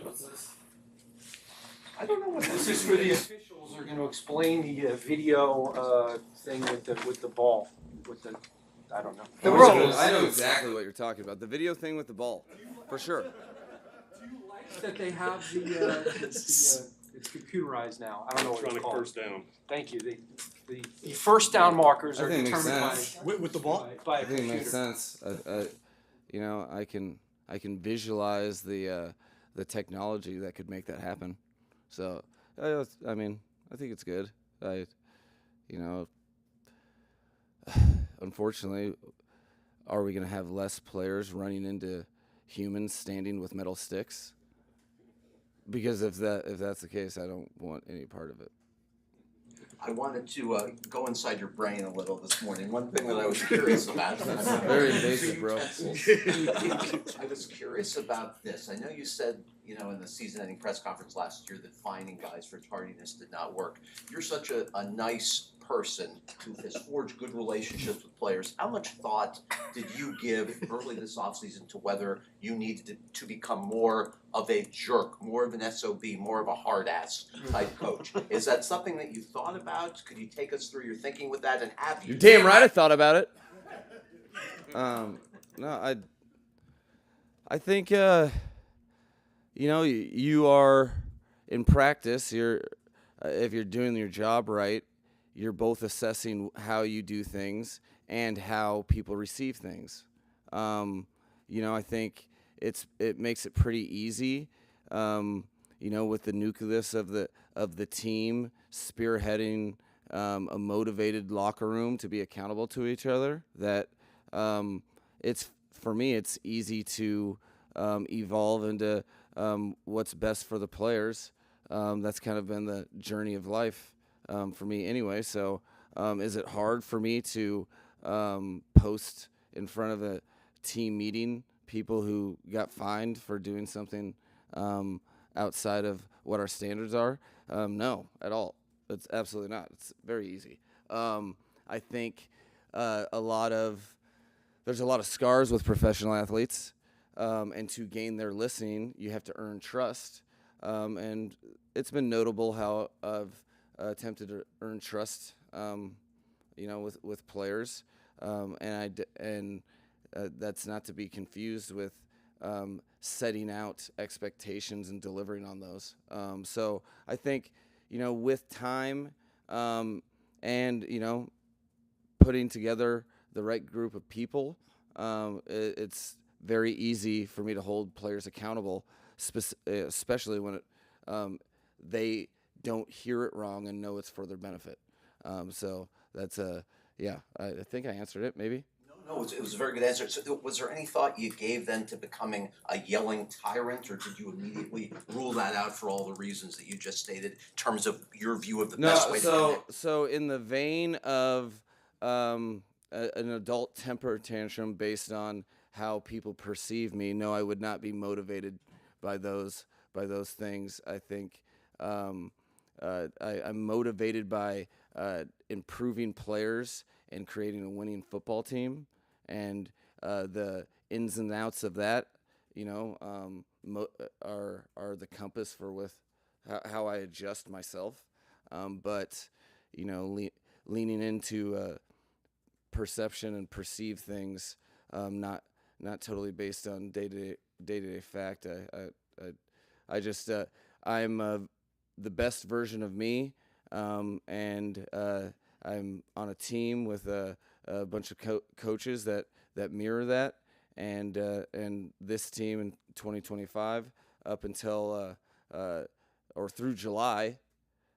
What's this? I don't know what this is for. The officials are going to explain the video thing with the ball, I don't know. The rules. I know exactly what you're talking about. The video thing with the ball, for sure. Do you like that they have it's computerized now? I don't know what it's called. First down. Thank you. The first down markers are I think it makes determined sense. With the ball? by a I think it computer. makes sense. I can visualize the technology that could make that happen. So, I mean, I think it's good. Unfortunately, are we going to have less players running into humans standing with metal sticks? Because if that's the case, I don't want any part of it. I wanted to go inside your brain a little this morning. One thing that I was curious about. Very invasive, bro. I was curious about this. I know you said, in the season-ending press conference last year that fining guys for tardiness did not work. You're such a nice person who has forged good relationships with players. How much thought did you give early this offseason to whether you needed to become more of a jerk, more of an SOB, more of a hard-ass type coach? Is that something that you thought about? Could you take us through your thinking with that, and have you? You're damn right I thought about it. No, I think, you are, in practice, if you're doing your job right, you're both assessing how you do things and how people receive things. I think it makes it pretty easy, with the nucleus of the team spearheading a motivated locker room to be accountable to each other. That for me, it's easy to evolve into what's best for the players. That's kind of been the journey of life. For me anyway, so is it hard for me to post in front of a team meeting people who got fined for doing something outside of what our standards are? No, at all. It's absolutely not. It's very easy. I think there's a lot of scars with professional athletes, and to gain their listening, you have to earn trust. And it's been notable how I've attempted to earn trust, with players, and that's not to be confused with setting out expectations and delivering on those. So I think, with time, and putting together the right group of people, it's very easy for me to hold players accountable, especially when they don't hear it wrong and know it's for their benefit. So that's I think I answered it, maybe. No, it was a very good answer. So was there any thought you gave then to becoming a yelling tyrant, or did you immediately rule that out for all the reasons that you just stated in terms of your view of the best way to connect? So in the vein of an adult temper tantrum based on how people perceive me, no, I would not be motivated by those things. I think I'm motivated by improving players and creating a winning football team, and the ins and outs of that, are the compass for how I adjust myself. But leaning into perception and perceive things, not totally based on day-to-day fact. I'm the best version of me, and I'm on a team with a bunch of coaches that mirror that, and this team in 2025 up until or through July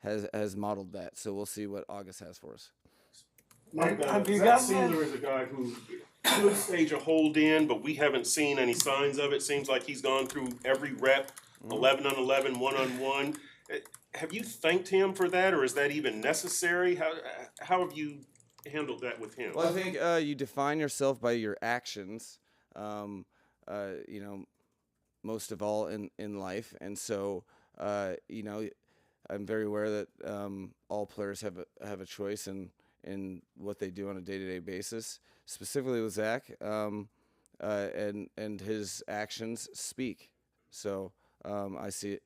has modeled that. So we'll see what August has for us. Zach Sieler is a guy who could stage a hold in, but we haven't seen any signs of it. Seems like he's gone through every rep, 11 on 11, 1-on-1. Have you thanked him for that, or is that even necessary? How have you handled that with him? Well, I think you define yourself by your actions, most of all in life. And so, I'm very aware that all players have a choice in what they do on a day-to-day basis. Specifically with Zach, and his actions speak. So I see it,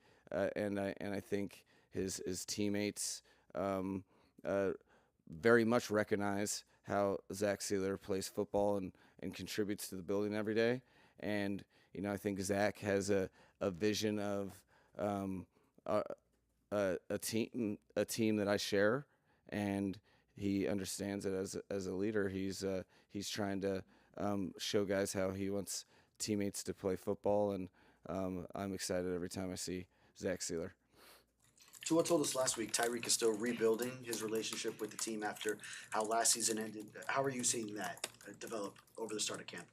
and I think his teammates very much recognize how Zach Sieler plays football and contributes to the building every day. And I think Zach has a vision of a team that I share, and he understands it as a leader. He's trying to show guys how he wants teammates to play football, and I'm excited every time I see Zach Sieler. Tua told us last week Tyreek is still rebuilding his relationship with the team after how last season ended. How are you seeing that develop over the start of camp?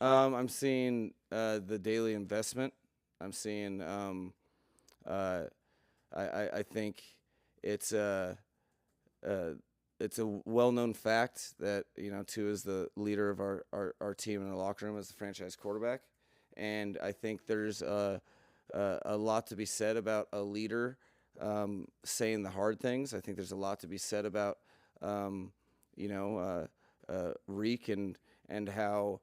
I'm seeing the daily investment. I'm seeing. I think it's a well-known fact that Tua is the leader of our team in the locker room as the franchise quarterback, and I think there's a lot to be said about a leader saying the hard things. I think there's a lot to be said about Reek and how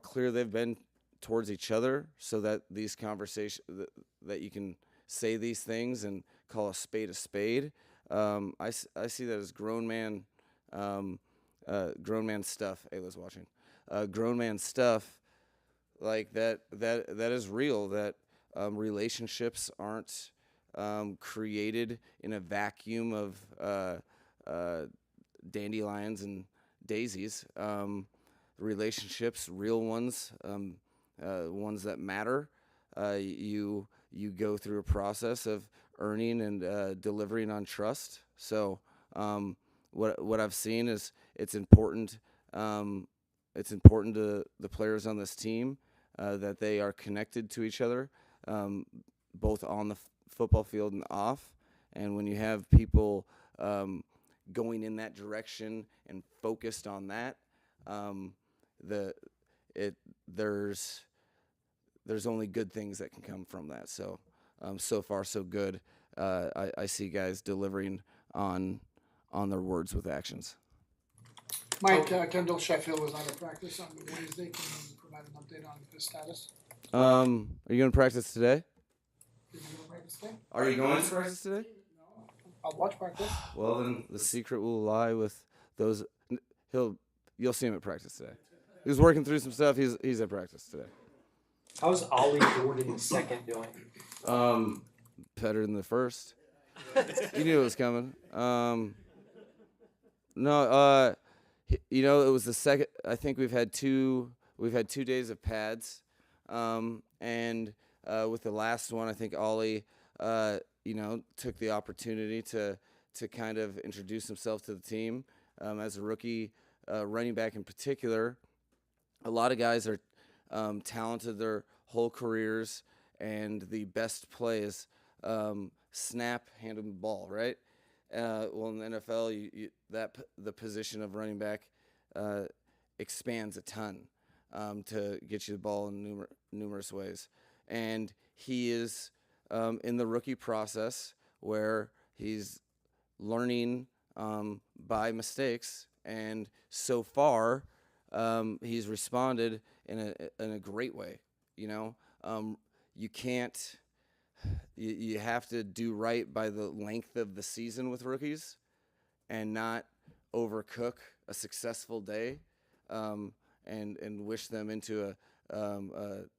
clear they've been towards each other, so that these conversations that you can say these things and call a spade a spade. I see that as grown man stuff. Ayla's watching. Grown man stuff like that is real. That relationships aren't created in a vacuum of dandelions and daisies. Relationships, real ones, ones that matter. You go through a process of earning and delivering on trust. So what I've seen is it's important. It's important to the players on this team that they are connected to each other, both on the football field and off. And when you have people going in that direction and focused on that, there's only good things that can come from that. So so far so good. I see guys delivering on their words with actions. Mike, Kendall Sheffield was out of practice on Wednesday. Can you provide an update on his status? Are you going to practice today? Did you go to practice today? Are you going to practice today? No. I'll watch practice. Well, then the secret will lie with those. You'll see him at practice today. He was working through some stuff. He's at practice today. How's Ollie Jordan's second doing? Better than the first. You knew it was coming. No, it was the second. I think we've had two days of pads, and with the last one, I think Ollie, took the opportunity to kind of introduce himself to the team as a rookie running back in particular. A lot of guys are talented their whole careers, and the best play is snap, hand them the ball, right? Well, in the NFL, the position of running back expands a ton to get you the ball in numerous ways. And he is in the rookie process where he's learning by mistakes, and so far he's responded in a great way. You can't. You have to do right by the length of the season with rookies and not overcook a successful day and wish them into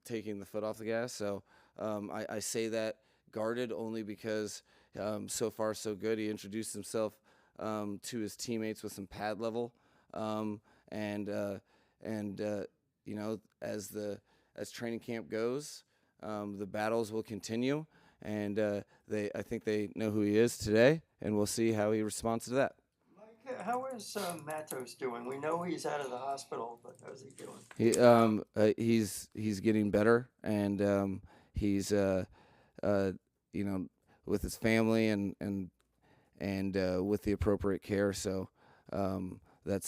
taking the foot off the gas. So I say that guarded only because so far so good. He introduced himself to his teammates with some pad level, as training camp goes, the battles will continue, and I think they know who he is today, and we'll see how he responds to that. Mike, how is Matos doing? We know he's out of the hospital, but how's he doing? He's getting better, and he's with his family and with the appropriate care. So that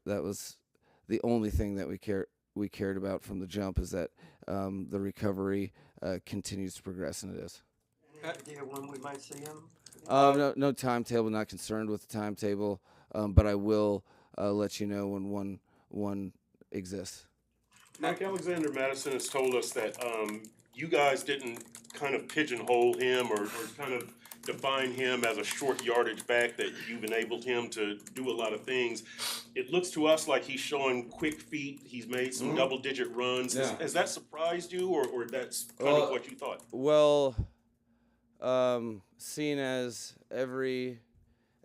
was the only thing that we cared about from the jump, is that the recovery continues to progress, and it is. Any idea when we might see him? No timetable. Not concerned with the timetable, but I will let you know when one exists. Mike Alexander Madison has told us that you guys didn't kind of pigeonhole him or kind of define him as a short yardage back, that you've enabled him to do a lot of things. It looks to us like he's showing quick feet. He's made some double-digit runs. Yeah. Has that surprised you, or that's kind of what you thought? Well, seeing as every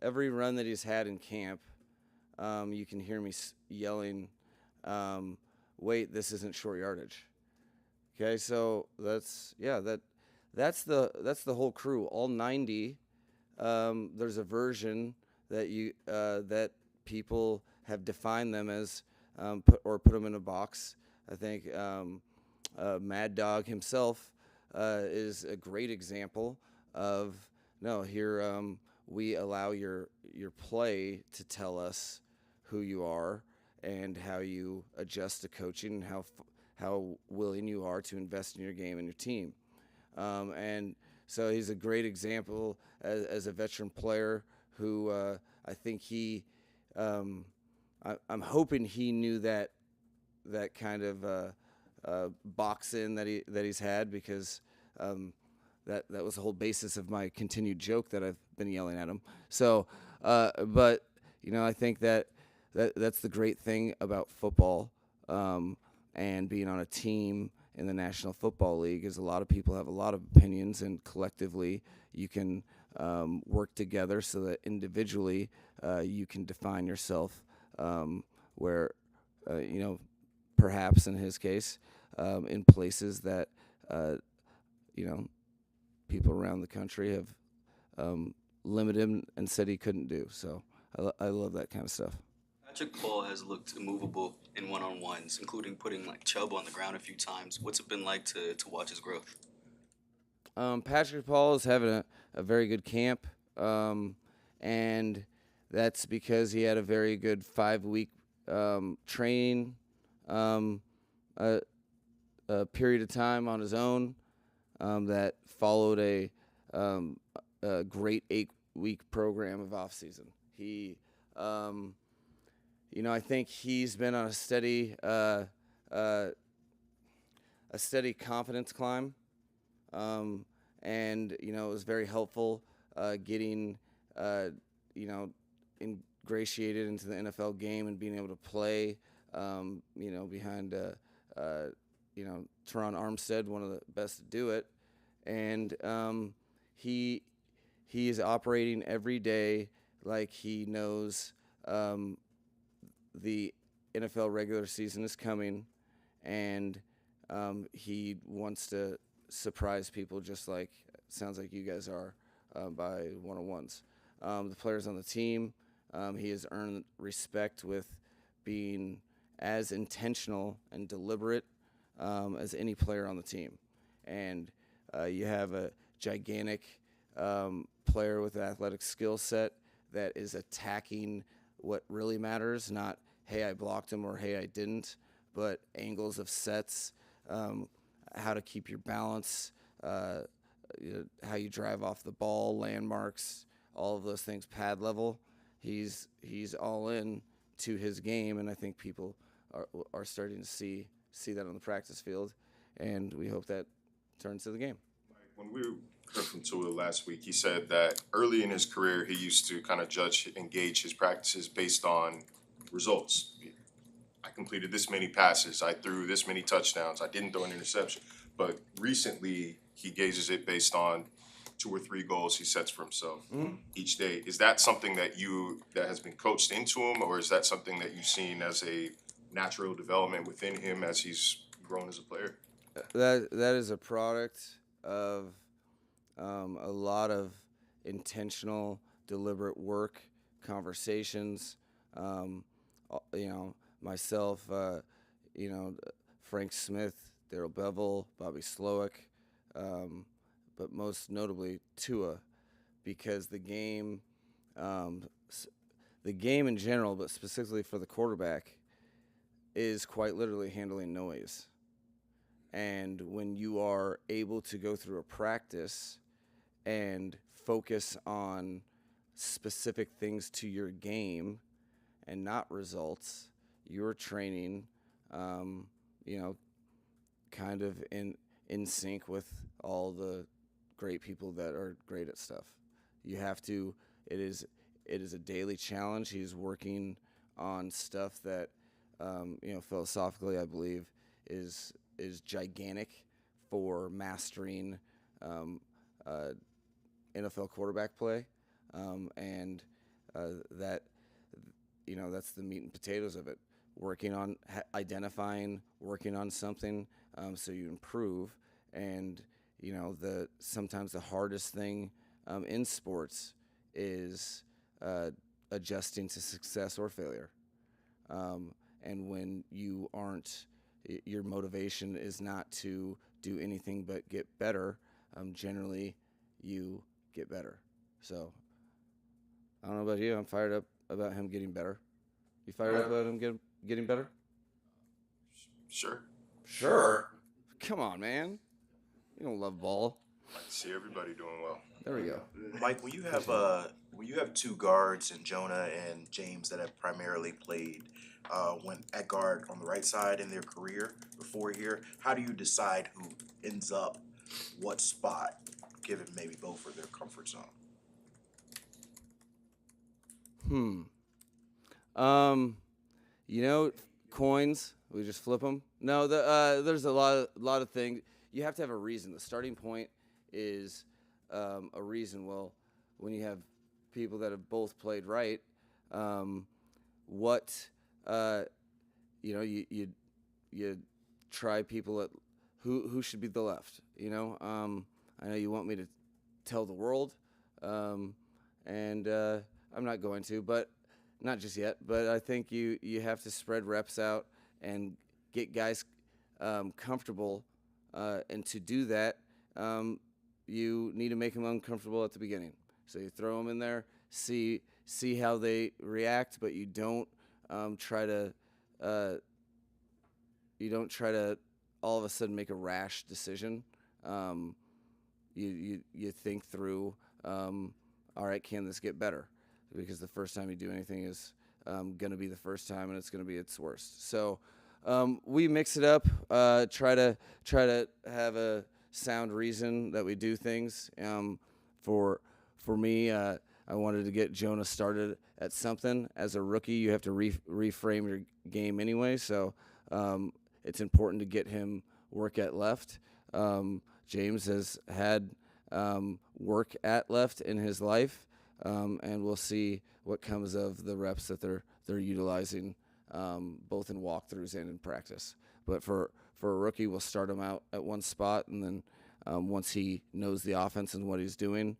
run that he's had in camp, you can hear me yelling, wait, this isn't short yardage. Okay, so that's the whole crew. All 90. There's a version that people have defined them as, put them in a box. I think Mad Dog himself is a great example of here we allow your play to tell us who you are and how you adjust to coaching and how willing you are to invest in your game and your team. And so he's a great example as a veteran player who I think I'm hoping he knew that kind of box in that he's had, because that was the whole basis of my continued joke that I've been yelling at him. So, but I think that's the great thing about football, and being on a team in the National Football League, is a lot of people have a lot of opinions, and collectively you can work together so that individually you can define yourself, where perhaps in his case in places that people around the country have limited him and said he couldn't do. So I love that kind of stuff. Patrick Paul has looked immovable in one-on-ones, including putting Chubb on the ground a few times. What's it been like to watch his growth? Patrick Paul is having a very good camp, and that's because he had a very good 5-week training a period of time on his own that followed a great 8-week program of off season. He, I think he's been on a steady confidence climb, and it was very helpful getting ingratiated into the NFL game and being able to play, behind Teron Armstead, one of the best to do it, and he is operating every day like he knows the NFL regular season is coming, and he wants to surprise people, just like it sounds like you guys are by one-on-ones. The players on the team, he has earned respect with being as intentional and deliberate as any player on the team. And you have a gigantic player with an athletic skill set that is attacking what really matters, not, hey, I blocked him, or hey, I didn't, but angles of sets, how to keep your balance, how you drive off the ball, landmarks, all of those things, pad level. He's all in to his game, and I think people are starting to see that on the practice field, and we hope that turns to the game. When we heard from Tua last week, he said that early in his career he used to kind of judge and gauge his practices based on results. I completed this many passes, I threw this many touchdowns, I didn't throw an interception. But recently he gauges it based on 2 or 3 goals he sets for himself each day. Is that something that has been coached into him, or is that something that you've seen as a natural development within him as he's grown as a player? That is a product of a lot of intentional, deliberate work, conversations. Myself, Frank Smith, Darrell Bevel, Bobby Slowick, but most notably Tua, because the game in general, but specifically for the quarterback, is quite literally handling noise. And when you are able to go through a practice and focus on specific things to your game and not results, you're training, kind of in sync with all the great people that are great at stuff. You have to. It is a daily challenge. He's working on stuff that philosophically I believe is gigantic for mastering NFL quarterback play, and that that's the meat and potatoes of it. Working on identifying, working on something so you improve, and sometimes the hardest thing in sports is adjusting to success or failure. And when you aren't, your motivation is not to do anything but get better, generally you get better. So I don't know about you, I'm fired up about him getting better. You fired up about him getting better? Sure. Come on, man. You don't love ball. I see everybody doing well. There we go. Mike, when you have two guards in Jonah and James that have primarily played when at guard on the right side in their career before here, how do you decide who ends up what spot, given maybe both are their comfort zone? Coins. We just flip them. No, there's a lot of things. You have to have a reason. The starting point is a reason. Well, when you have people that have both played right, you try people at who should be the left. I know you want me to tell the world, and I'm not going to, but not just yet. But I think you have to spread reps out and get guys comfortable, and to do that, you need to make them uncomfortable at the beginning. So you throw them in there, see how they react, but you don't try to all of a sudden make a rash decision. You think through, all right, can this get better? Because the first time you do anything is going to be the first time, and it's going to be its worst. So we mix it up, try to have a sound reason that we do things. For me, I wanted to get Jonah started at something. As a rookie, you have to reframe your game anyway, so it's important to get him work at left. James has had work at left in his life, and we'll see what comes of the reps that they're utilizing, both in walkthroughs and in practice. But for a rookie, we'll start him out at one spot, and then once he knows the offense and what he's doing,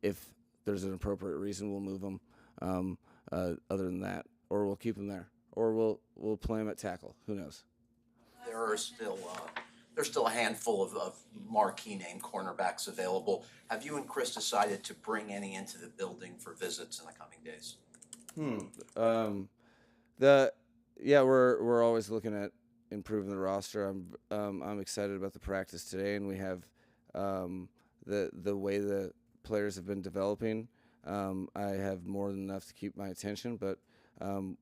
if there's an appropriate reason, we'll move him. Other than that, or we'll keep him there, or we'll play him at tackle. Who knows? There's still a handful of marquee name cornerbacks available. Have you and Chris decided to bring any into the building for visits in the coming days? We're always looking at improving the roster. I'm excited about the practice today, and we have the way the players have been developing. I have more than enough to keep my attention, but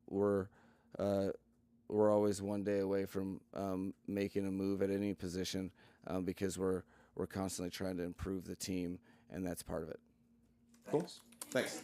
we're always one day away from making a move at any position, because we're constantly trying to improve the team, and that's part of it. Thanks. Thanks.